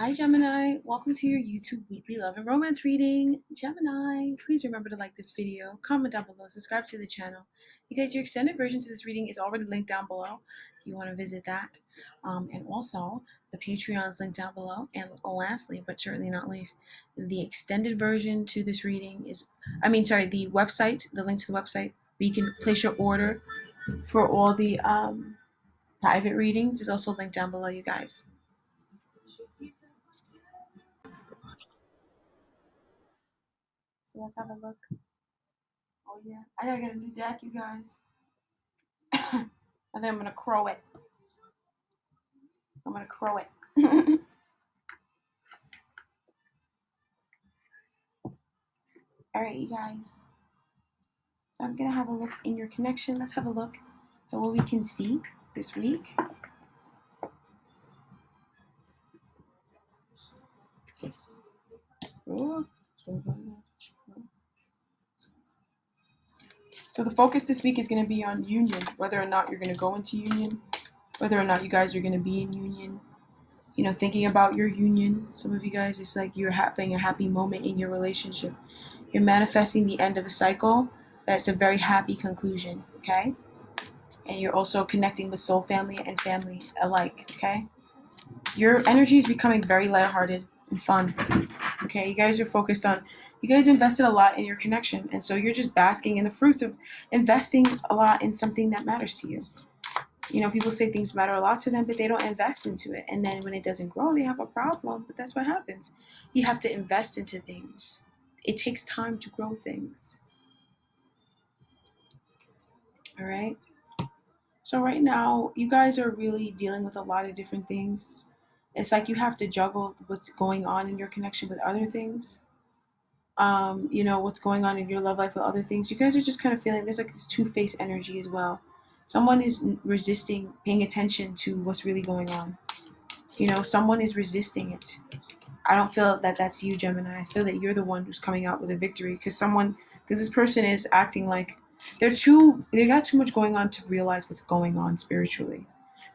Hi, Gemini. Welcome to your YouTube weekly love and romance reading. Gemini, please remember to like this video, comment down below, subscribe to the channel. You guys, your extended version to this reading is already linked down below if you want to visit that. And also, the Patreon is linked down below. And lastly, but certainly not least, the extended version to this reading is, the website, the link to the website where you can place your order for all the private readings is also linked down below, you guys. So let's have a look. Oh yeah, I gotta get a new deck, you guys. I think I'm gonna crow it. I'm gonna crow it. All right, you guys. So I'm gonna have a look in your connection. Let's have a look at what we can see this week. So the focus this week is going to be on union, whether or not you're going to go into union, whether or not you guys are going to be in union. You know, thinking about your union. Some of you guys, it's like you're having a happy moment in your relationship. You're manifesting the end of a cycle. That's a very happy conclusion, okay? And you're also connecting with soul family and family alike, okay? Your energy is becoming very lighthearted and fun, okay? You guys are focused on, you guys invested a lot in your connection, and so you're just basking in the fruits of investing a lot in something that matters to you. You know, people say things matter a lot to them, but they don't invest into it. And then when it doesn't grow, they have a problem. But that's what happens. You have to invest into things. It takes time to grow things. All right? So right now, you guys are really dealing with a lot of different things. It's like you have to juggle what's going on in your connection with other things. You know, what's going on in your love life with other things. You guys are just kind of feeling there's like this two-faced energy as well. Someone is resisting paying attention to what's really going on. You know, someone is resisting it. I don't feel that that's you, Gemini. I feel that you're the one who's coming out with a victory because this person is acting like they got too much going on to realize what's going on spiritually.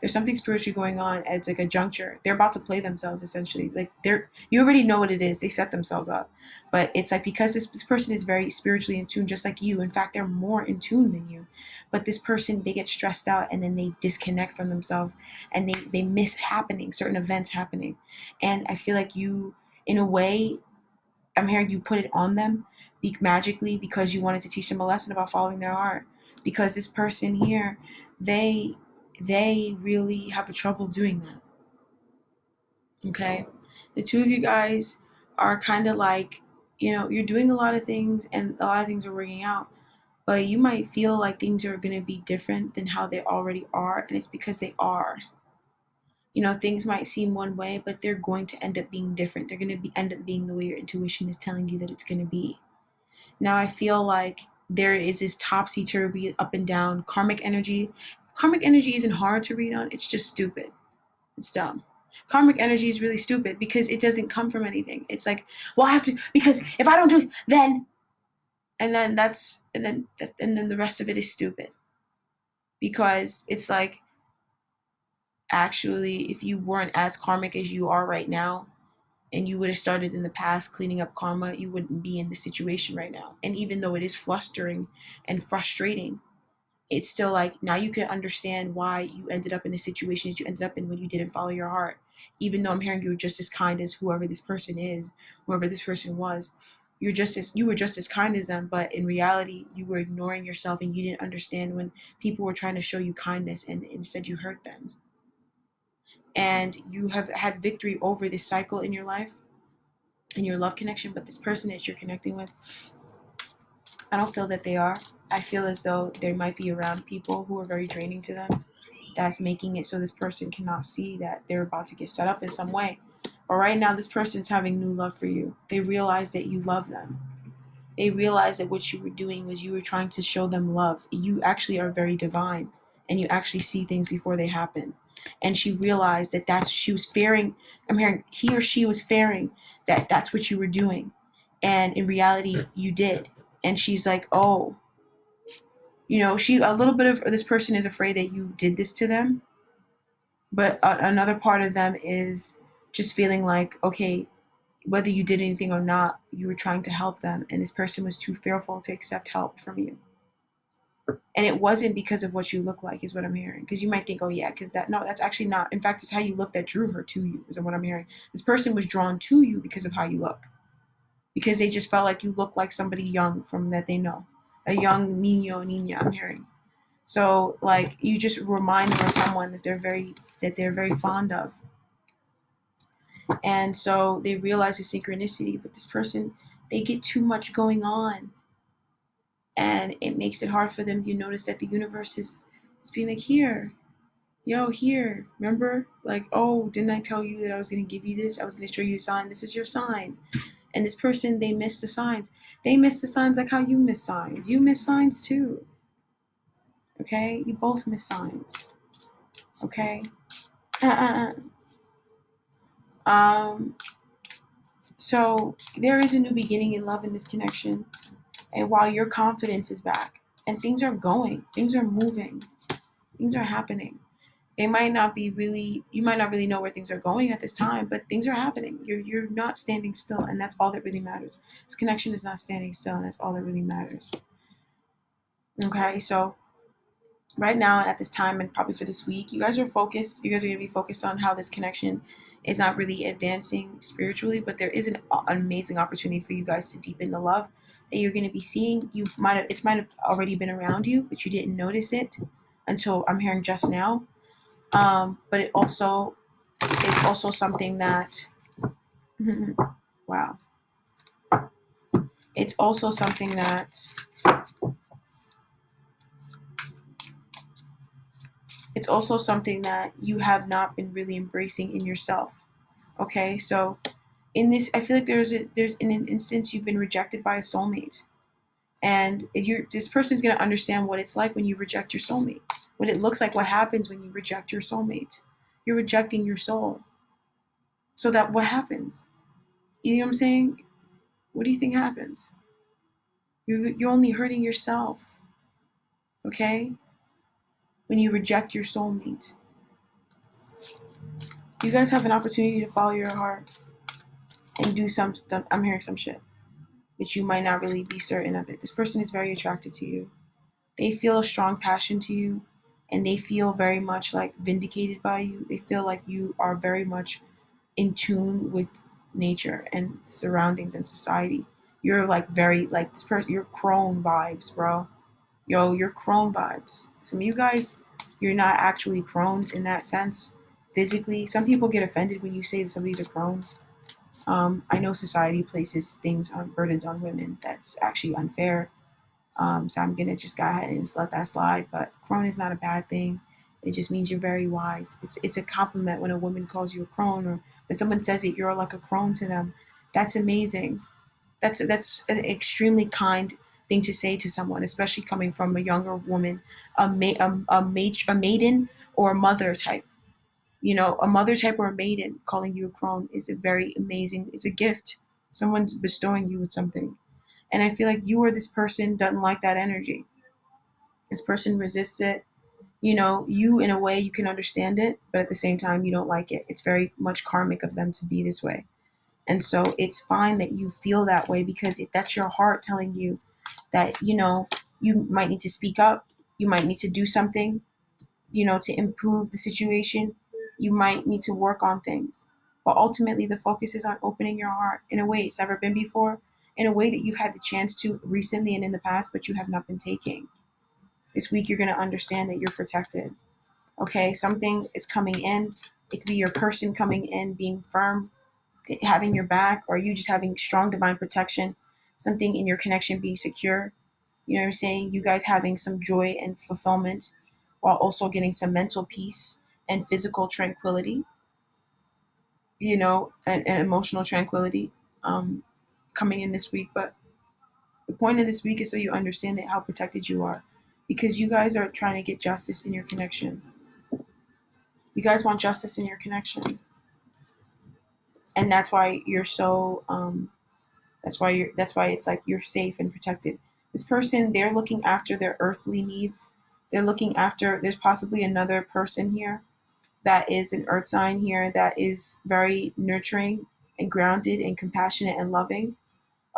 There's something spiritually going on. It's like a juncture. They're about to play themselves essentially. Like you already know what it is. They set themselves up. But it's like because this person is very spiritually in tune, just like you. In fact, they're more in tune than you. But this person, they get stressed out and then they disconnect from themselves and they miss certain events happening. And I feel like you, in a way, I'm hearing you put it on them magically because you wanted to teach them a lesson about following their heart. Because this person here, they really have a trouble doing that. Okay? The two of you guys are kind of like, you know, you're doing a lot of things and a lot of things are working out. But you might feel like things are going to be different than how they already are. And it's because they are. You know, things might seem one way, but they're going to end up being different. They're going to end up being the way your intuition is telling you that it's going to be. Now, I feel like there is this topsy-turvy, up and down, karmic energy. Karmic energy isn't hard to read on. It's just stupid. It's dumb. Karmic energy is really stupid because it doesn't come from anything. It's like, well, I have to, because if I don't do it, then, and then the rest of it is stupid. Because it's like, actually, if you weren't as karmic as you are right now, and you would have started in the past cleaning up karma, you wouldn't be in this situation right now. And even though it is flustering and frustrating, it's still like now you can understand why you ended up in the situation that you ended up in when you didn't follow your heart. Even though I'm hearing you were just as kind as whoever this person is, whoever this person was, you were just as kind as them, but in reality you were ignoring yourself and you didn't understand when people were trying to show you kindness and instead you hurt them. And you have had victory over this cycle in your life, in your love connection, but this person that you're connecting with, I don't feel that they are. I feel as though they might be around people who are very draining to them. That's making it so this person cannot see that they're about to get set up in some way. But right now, this person's having new love for you. They realize that you love them. They realize that what you were doing was you were trying to show them love. You actually are very divine, and you actually see things before they happen. And she realized that she was fearing. I'm hearing he or she was fearing that that's what you were doing, and in reality, you did. And she's like, oh, you know, a little bit of this person is afraid that you did this to them, but another part of them is just feeling like, okay, whether you did anything or not, you were trying to help them, and this person was too fearful to accept help from you. And it wasn't because of what you look like, is what I'm hearing. Because you might think, oh yeah, because that, no, that's actually not. In fact, it's how you look that drew her to you, is what I'm hearing. This person was drawn to you because of how you look, because they just felt like you look like somebody young from that they know, a young niño, niña. I'm hearing. So like you just remind them of someone that they're very fond of, and so they realize the synchronicity. But this person, they get too much going on, and it makes it hard for them. You notice that the universe is being like, here, yo, here, remember, like, oh, didn't I tell you that I was going to give you this? I was going to show you a sign. This is your sign. And this person, they miss the signs. They miss the signs like how you miss signs. You miss signs too. Okay, you both miss signs. Okay. Um. So there is a new beginning in love in this connection, and while your confidence is back, and things are going, things are moving, things are happening. They might not be really, you might not really know where things are going at this time, but things are happening. You're not standing still, and that's all that really matters. This connection is not standing still, and that's all that really matters. Okay, so right now at this time, and probably for this week, you guys are focused. You guys are going to be focused on how this connection is not really advancing spiritually, but there is an amazing opportunity for you guys to deepen the love that you're going to be seeing. It might have already been around you, but you didn't notice it until I'm hearing just now. But it's also something that wow. It's also something that you have not been really embracing in yourself. Okay, so in this, I feel like there's in an instance you've been rejected by a soulmate, and this person's gonna understand what it's like when you reject your soulmate, what it looks like, what happens when you reject your soulmate. You're rejecting your soul. So that what happens? You know what I'm saying? What do you think happens? You're only hurting yourself. Okay? When you reject your soulmate. You guys have an opportunity to follow your heart and do some, I'm hearing some shit, that you might not really be certain of it. This person is very attracted to you. They feel a strong passion to you, and they feel very much like vindicated by you. They feel like you are very much in tune with nature and surroundings and society. You're like very, like this person, you're crone vibes, bro. Yo, you're crone vibes. Some of you guys, you're not actually crones in that sense physically. Some people get offended when you say that somebody's a crone. I know society places things on burdens on women that's actually unfair. So I'm gonna just go ahead and just let that slide. But crone is not a bad thing. It just means you're very wise. It's a compliment when a woman calls you a crone, or when someone says that you're like a crone to them. That's amazing. That's an extremely kind thing to say to someone, especially coming from a younger woman, a maiden or a mother type. You know, a mother type or a maiden calling you a crone is a very amazing. It's a gift. Someone's bestowing you with something, and I feel like you or this person doesn't like that energy. This person resists it. You know, you in a way you can understand it, but at the same time you don't like it. It's very much karmic of them to be this way. And so it's fine that you feel that way, because that's your heart telling you that, you might need to speak up. You might need to do something, to improve the situation. You might need to work on things. But ultimately, the focus is on opening your heart in a way it's never been before, in a way that you've had the chance to recently and in the past, but you have not been taking. This week, you're going to understand that you're protected. Okay, something is coming in. It could be your person coming in, being firm, having your back, or you just having strong divine protection, something in your connection being secure. You know what I'm saying? You guys having some joy and fulfillment while also getting some mental peace and physical tranquility, and emotional tranquility coming in this week. But the point of this week is so you understand that how protected you are, because you guys are trying to get justice in your connection. You guys want justice in your connection. And that's why you're so that's why it's like you're safe and protected. This person, they're looking after their earthly needs. They're looking after, there's possibly another person here that is an earth sign here that is very nurturing and grounded and compassionate and loving.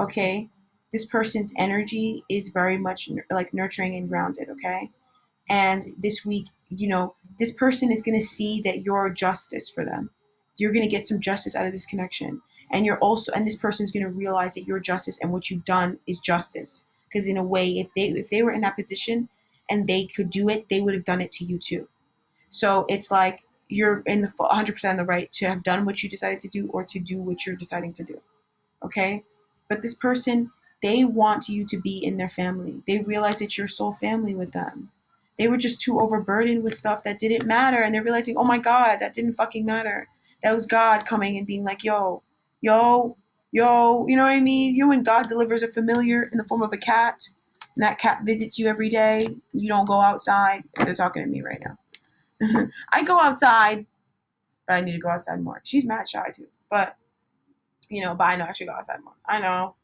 Okay, this person's energy is very much like nurturing and grounded. Okay, and this week, this person is going to see that you're justice for them. You're going to get some justice out of this connection, and this person is going to realize that your justice and what you've done is justice, because in a way, if they were in that position and they could do it, they would have done it to you too. So it's like you're in the 100% the right to have done what you decided to do, or to do what you're deciding to do. Okay, but this person, they want you to be in their family. They realize that you're soul family with them. They were just too overburdened with stuff that didn't matter, and they're realizing, oh my God, that didn't fucking matter. That was God coming and being like, yo, yo, yo, you know what I mean? You know, when God delivers a familiar in the form of a cat, and that cat visits you every day, you don't go outside. They're talking to me right now. I go outside, but I need to go outside more. She's mad shy too, but but I know I should go outside more. I know.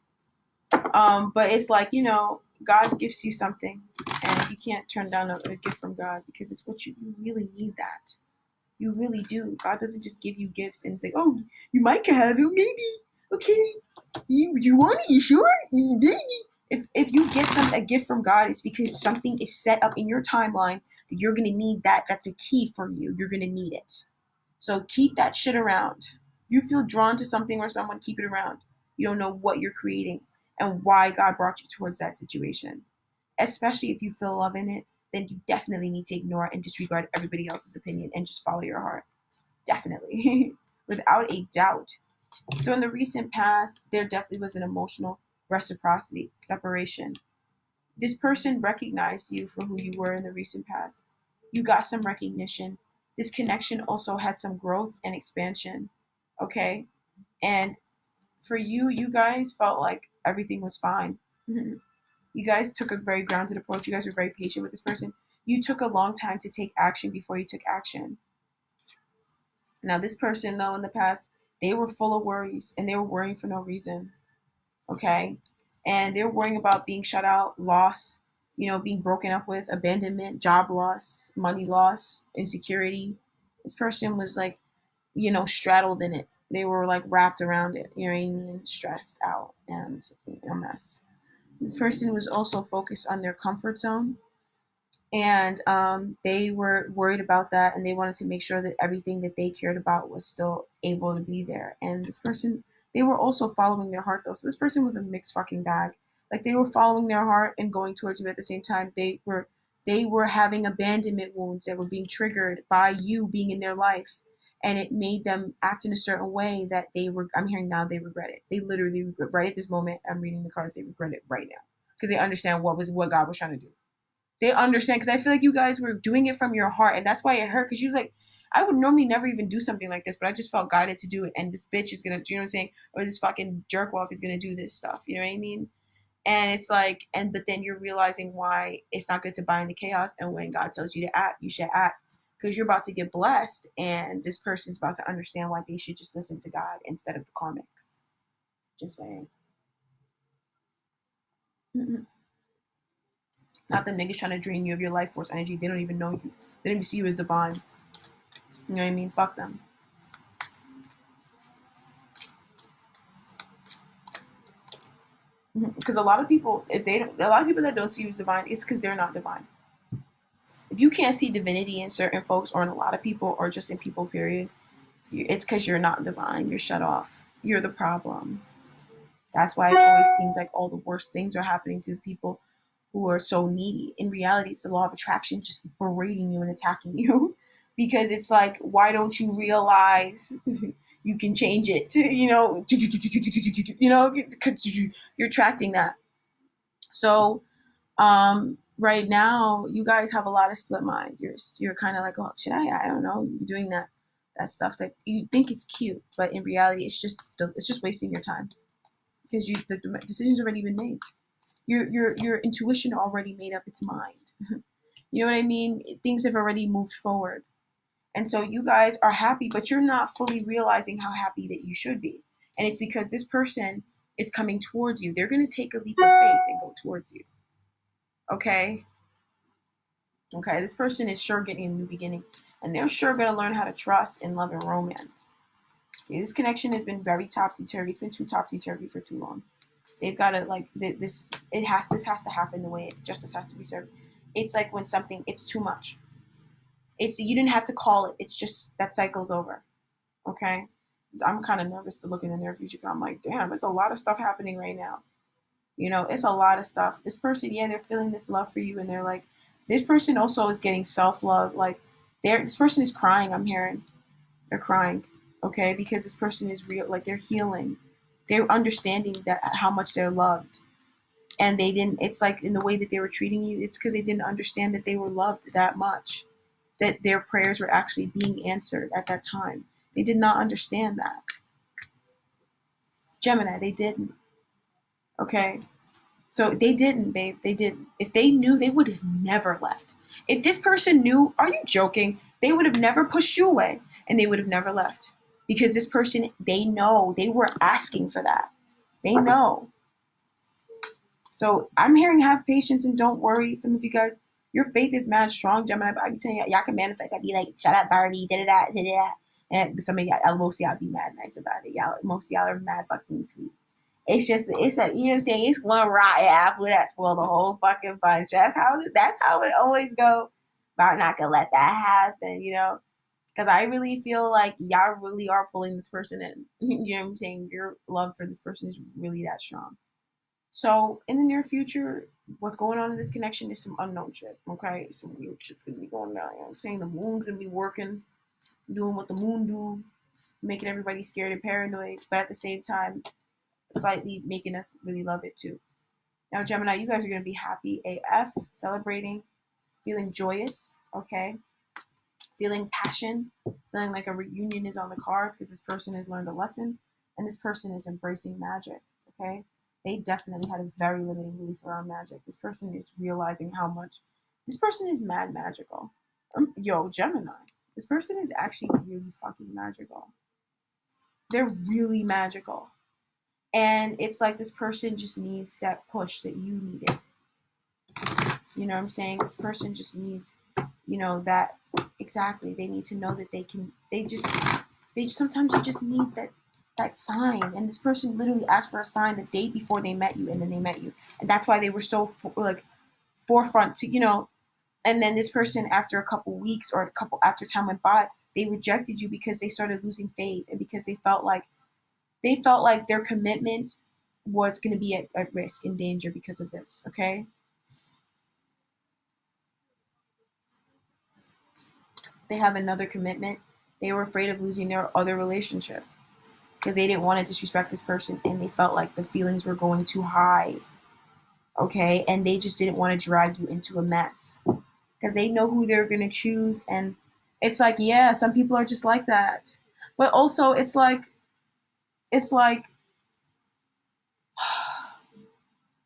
But it's like, God gives you something, and you can't turn down a gift from God, because it's what you really need that. You really do. God doesn't just give you gifts and say, oh, you might have it, maybe. Okay. You want it? You sure? Maybe. If you get a gift from God, it's because something is set up in your timeline that you're going to need that. That's a key for you. You're going to need it. So keep that shit around. You feel drawn to something or someone, keep it around. You don't know what you're creating and why God brought you towards that situation. Especially if you feel love in it, then you definitely need to ignore and disregard everybody else's opinion and just follow your heart. Definitely. Without a doubt. So in the recent past, there definitely was an emotional reciprocity, separation. This person recognized you for who you were in the recent past. You got some recognition. This connection also had some growth and expansion. Okay? And for you, you guys felt like everything was fine. You guys took a very grounded approach. You guys were very patient with this person. You took a long time to take action before you took action. Now, this person, though, in the past, they were full of worries, and they were worrying for no reason. Okay? And they're worrying about being shut out, loss, being broken up with, abandonment, job loss, money loss, insecurity. This person was like, straddled in it. They were like wrapped around it, you know what I mean? Stressed out and a mess. This person was also focused on their comfort zone, and they were worried about that, and they wanted to make sure that everything that they cared about was still able to be there. And this person, they were also following their heart, though. So this person was a mixed fucking bag. Like, they were following their heart and going towards you, but at the same time they were having abandonment wounds that were being triggered by you being in their life, and it made them act in a certain way that I'm hearing now they regret it. They literally regret, right at this moment I'm reading the cards, they regret it right now, because they understand what God was trying to do. They understand, because I feel like you guys were doing it from your heart, and that's why it hurt, because she was like, I would normally never even do something like this, but I just felt guided to do it, and this bitch is gonna, you know what I'm saying, or this fucking jerk off is gonna do this stuff, you know what I mean? And it's like, but then you're realizing why it's not good to buy into chaos, and when God tells you to act, you should act, because you're about to get blessed, and this person's about to understand why they should just listen to God instead of the karmics. Just saying. Mm-mm. Not them niggas trying to drain you of your life force energy. They don't even know you. They don't even see you as divine. You know what I mean? Fuck them. Because a lot of people, a lot of people that don't see you as divine, it's because they're not divine. If you can't see divinity in certain folks, or in a lot of people, or just in people, period, it's because you're not divine. You're shut off. You're the problem. That's why it always seems like all the worst things are happening to the people who are so needy. In reality, it's the law of attraction just berating you and attacking you, because it's like, why don't you realize you can change it to, you're attracting that. So right now, you guys have a lot of split mind. You're kind of like, oh, should I don't know, you're doing that stuff that you think is cute, but in reality, it's just wasting your time, because the decision's already been made. Your intuition already made up its mind. You know what I mean? Things have already moved forward. And so you guys are happy, but you're not fully realizing how happy that you should be. And it's because this person is coming towards you. They're going to take a leap of faith and go towards you. Okay? Okay, this person is sure getting a new beginning, and they're sure going to learn how to trust in love and romance. Okay, this connection has been very topsy-turvy. It's been too topsy-turvy for too long. They've got to, like, this has to happen the way justice has to be served. It's like when something, it's too much. It's, you didn't have to call it. It's just that cycle's over. Okay? I'm kind of nervous to look in the near future. I'm like, damn, it's a lot of stuff happening right now. You know, it's a lot of stuff. This person, yeah, they're feeling this love for you, and they're like, this person also is getting self-love. Like, this person is crying. I'm hearing they're crying, okay, because this person is real. Like, they're healing. They're understanding that how much they're loved, and they didn't. It's like in the way that they were treating you. It's because they didn't understand that they were loved that much, that their prayers were actually being answered at that time. They did not understand that. Gemini, they didn't. Okay. So they didn't, babe. They didn't. If they knew, they would have never left. If this person knew, are you joking? They would have never pushed you away, and they would have never left. Because this person, they know, they were asking for that. They know. So I'm hearing have patience and don't worry. Some of you guys, your faith is mad strong, Gemini. But I be telling y'all can manifest. I be like, shut up, Barbie, da-da-da, da-da-da. And some of y'all, most of y'all be mad nice about it. Most of y'all are mad fucking sweet. It's just, it's a, you know what I'm saying? It's one rotten apple that spoiled the whole fucking bunch. That's how it always go. But I'm not gonna let that happen, you know? Because I really feel like y'all really are pulling this person in. You know what I'm saying? Your love for this person is really that strong. So in the near future, what's going on in this connection is some unknown shit. Okay, some weird shit's gonna be going down. You know what I'm saying? The moon's gonna be working, doing what the moon do, making everybody scared and paranoid, but at the same time, slightly making us really love it too. Now, Gemini, you guys are going to be happy AF, celebrating, feeling joyous, okay? Feeling passion, feeling like a reunion is on the cards because this person has learned a lesson and this person is embracing magic, okay? They definitely had a very limiting belief around magic. This person is realizing how much, this person is mad magical. Yo, Gemini, this person is actually really fucking magical. They're really magical. And it's like this person just needs that push that you needed. You know what I'm saying? This person just needs, you know, that exactly. They need to know that sometimes you just need that sign. And this person literally asked for a sign the day before they met you, and then they met you. And that's why they were so like forefront to, you know, and then this person after a couple weeks or after time went by, they rejected you because they started losing faith and because they felt like their commitment was going to be at risk, in danger because of this, okay? They have another commitment. They were afraid of losing their other relationship because they didn't want to disrespect this person and they felt like the feelings were going too high, okay? And they just didn't want to drag you into a mess because they know who they're going to choose. And it's like, yeah, some people are just like that. But also it's like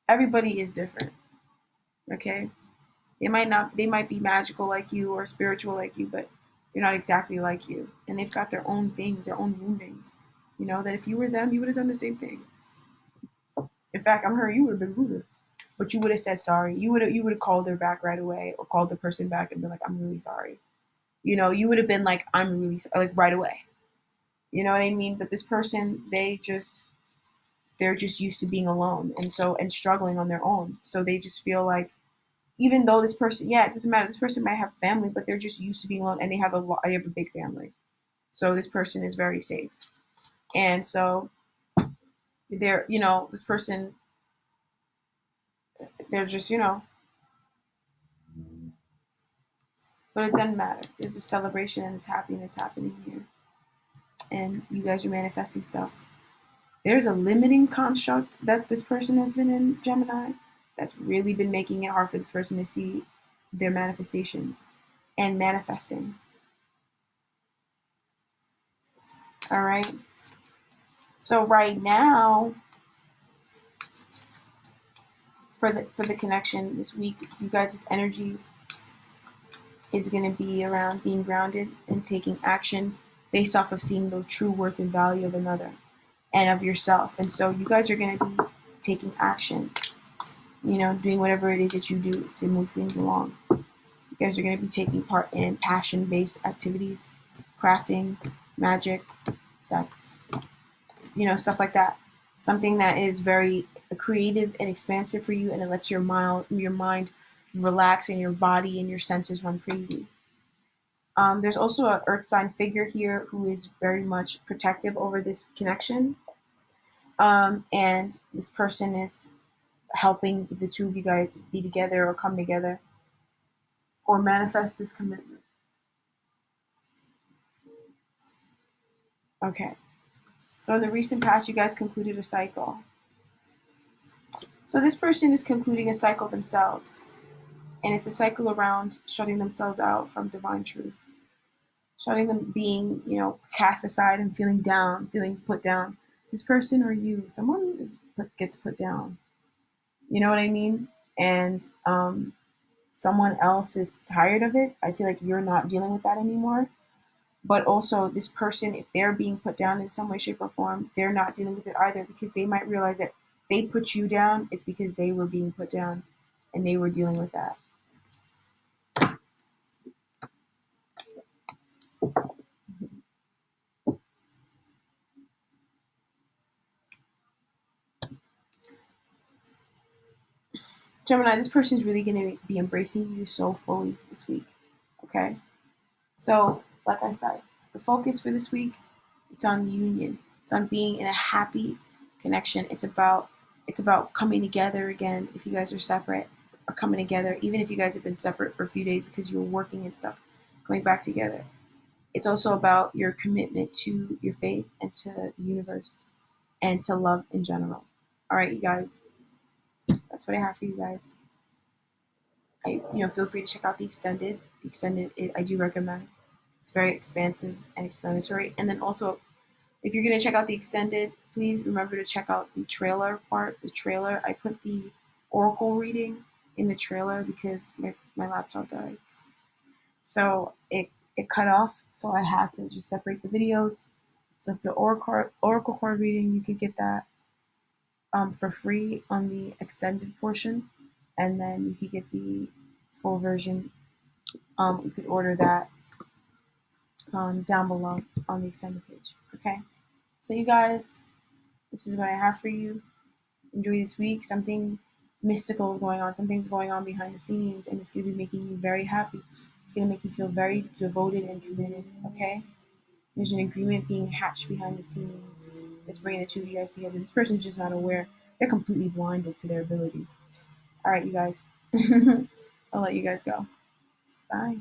everybody is different, okay? They might be magical like you or spiritual like you, but they're not exactly like you. And they've got their own things, their own woundings. You know, that if you were them, you would have done the same thing. In fact, I'm sure you would have been ruder. But you would have said sorry. You would have called her back right away or called the person back and been like, I'm really sorry. You know, you would have been like, I'm really sorry, like right away. You know what I mean? But this person, they're just used to being alone and struggling on their own. So they just feel like, even though this person, yeah, it doesn't matter. This person might have family, but they're just used to being alone, and they have a big family. So this person is very safe, and so they're, you know, this person, they're just, you know, but it doesn't matter. There's a celebration and it's happiness happening here, and you guys are manifesting stuff. There's a limiting construct that this person has been in, Gemini, that's really been making it hard for this person to see their manifestations and manifesting. All right. So right now, for the connection this week, you guys' energy is going to be around being grounded and taking action based off of seeing the true worth and value of another and of yourself. And so you guys are going to be taking action, you know, doing whatever it is that you do to move things along. You guys are going to be taking part in passion-based activities, crafting, magic, sex, stuff like that. Something that is very creative and expansive for you, and it lets your mind relax and your body and your senses run crazy. There's also an earth sign figure here who is very much protective over this connection. And this person is helping the two of you guys be together or come together or manifest this commitment. Okay. So in the recent past, you guys concluded a cycle. So this person is concluding a cycle themselves. And it's a cycle around shutting themselves out from divine truth. Shutting them being, cast aside and feeling down, feeling put down. This person or you, someone gets put down. You know what I mean? And someone else is tired of it. I feel like you're not dealing with that anymore. But also this person, if they're being put down in some way, shape, or form, they're not dealing with it either, because they might realize that they put you down, it's because they were being put down and they were dealing with that. Gemini, this person is really going to be embracing you so fully this week. Okay? So, like I said, the focus for this week, it's on union. It's on being in a happy connection. It's about coming together again if you guys are separate, or coming together even if you guys have been separate for a few days because you're working and stuff, coming back together. It's also about your commitment to your faith and to the universe and to love in general. All right, you guys. That's what I have for you guys. Feel free to check out the extended. I do recommend. It's very expansive and explanatory. And then also, if you're going to check out the extended, please remember to check out the trailer part. The trailer, I put the oracle reading in the trailer because my laptop died. So it cut off, so I had to just separate the videos. So if the oracle card reading, you could get that for free on the extended portion, and then you could get the full version. You could order that down below on the extended page. Okay, so you guys, this is what I have for you. Enjoy this week. Something mystical is going on. Something's going on behind the scenes, and it's going to be making you very happy. It's going to make you feel very devoted and committed. Okay, there's an agreement being hatched behind the scenes. It's bringing the two of you guys together. This person's just not aware. They're completely blinded to their abilities. All right, you guys. I'll let you guys go. Bye.